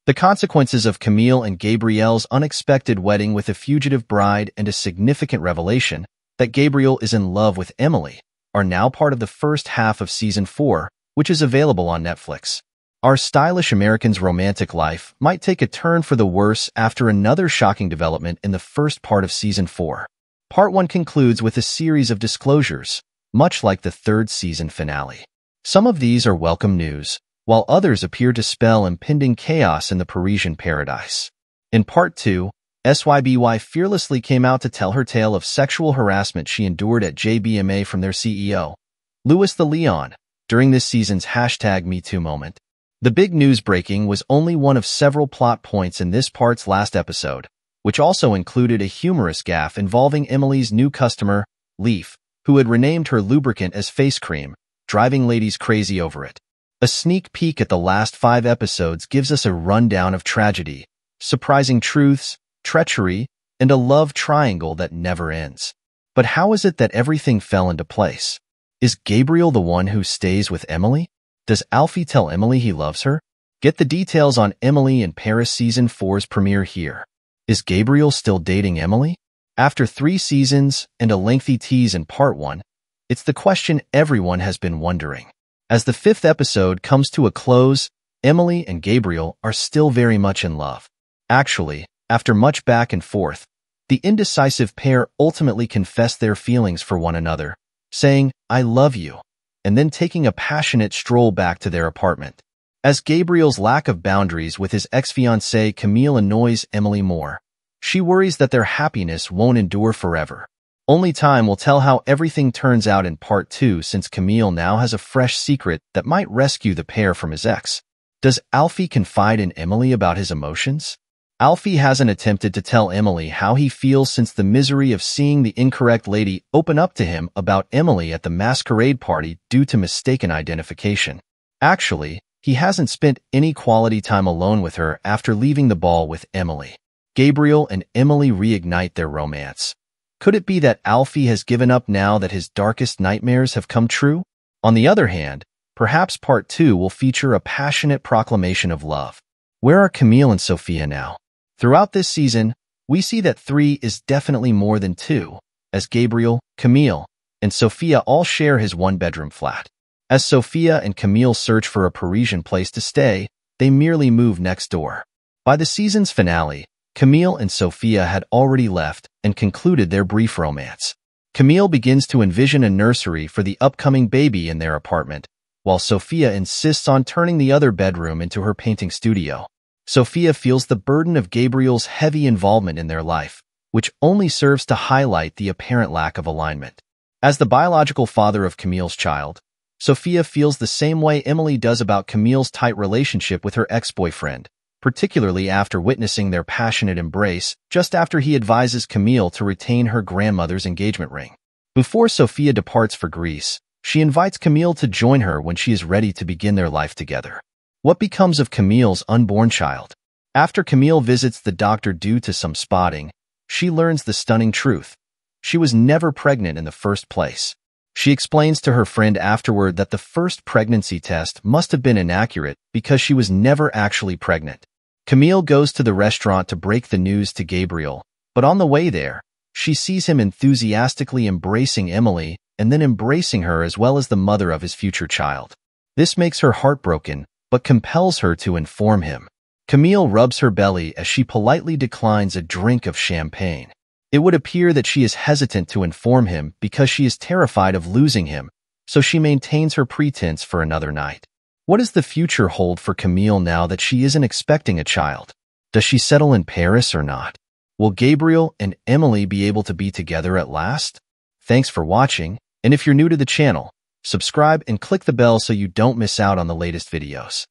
The consequences of Camille and Gabriel's unexpected wedding with a fugitive bride and a significant revelation that Gabriel is in love with Emily are now part of the first half of Season 4, which is available on Netflix. Our stylish American's romantic life might take a turn for the worse after another shocking development in the first part of Season 4. Part 1 concludes with a series of disclosures, much like the third season finale. Some of these are welcome news, while others appear to spell impending chaos in the Parisian paradise. In Part 2, SYBY fearlessly came out to tell her tale of sexual harassment she endured at JBMA from their CEO, Louis the Leon, during this season's #MeToo moment. The big news breaking was only one of several plot points in this part's last episode, which also included a humorous gaffe involving Emily's new customer, Leaf, who had renamed her lubricant as face cream, driving ladies crazy over it. A sneak peek at the last 5 episodes gives us a rundown of tragedy, surprising truths, treachery, and a love triangle that never ends. But how is it that everything fell into place? Is Gabriel the one who stays with Emily? Does Alfie tell Emily he loves her? Get the details on Emily in Paris Season 4's premiere here. Is Gabriel still dating Emily? After 3 seasons and a lengthy tease in Part 1, it's the question everyone has been wondering. As the 5th episode comes to a close, Emily and Gabriel are still very much in love. Actually, after much back and forth, the indecisive pair ultimately confess their feelings for one another, saying, "I love you," and then taking a passionate stroll back to their apartment. As Gabriel's lack of boundaries with his ex-fiancée Camille annoys Emily more, she worries that their happiness won't endure forever. Only time will tell how everything turns out in Part 2, since Camille now has a fresh secret that might rescue the pair from his ex. Does Alfie confide in Emily about his emotions? Alfie hasn't attempted to tell Emily how he feels since the misery of seeing the incorrect lady open up to him about Emily at the masquerade party due to mistaken identification. Actually, he hasn't spent any quality time alone with her after leaving the ball with Emily. Gabriel and Emily reignite their romance. Could it be that Alfie has given up now that his darkest nightmares have come true? On the other hand, perhaps Part 2 will feature a passionate proclamation of love. Where are Camille and Sophia now? Throughout this season, we see that 3 is definitely more than 2, as Gabriel, Camille, and Sophia all share his one-bedroom flat. As Sophia and Camille search for a Parisian place to stay, they merely move next door. By the season's finale, Camille and Sophia had already left and concluded their brief romance. Camille begins to envision a nursery for the upcoming baby in their apartment, while Sophia insists on turning the other bedroom into her painting studio. Sophia feels the burden of Gabriel's heavy involvement in their life, which only serves to highlight the apparent lack of alignment. As the biological father of Camille's child, Sophia feels the same way Emily does about Camille's tight relationship with her ex-boyfriend, particularly after witnessing their passionate embrace just after he advises Camille to retain her grandmother's engagement ring. Before Sophia departs for Greece, she invites Camille to join her when she is ready to begin their life together. What becomes of Camille's unborn child? After Camille visits the doctor due to some spotting, she learns the stunning truth. She was never pregnant in the first place. She explains to her friend afterward that the first pregnancy test must have been inaccurate because she was never actually pregnant. Camille goes to the restaurant to break the news to Gabriel, but on the way there, she sees him enthusiastically embracing Emily and then embracing her as well as the mother of his future child. This makes her heartbroken, but compels her to inform him. Camille rubs her belly as she politely declines a drink of champagne. It would appear that she is hesitant to inform him because she is terrified of losing him, so she maintains her pretense for another night. What does the future hold for Camille now that she isn't expecting a child? Does she settle in Paris or not? Will Gabriel and Emily be able to be together at last? Thanks for watching, and if you're new to the channel, subscribe and click the bell so you don't miss out on the latest videos.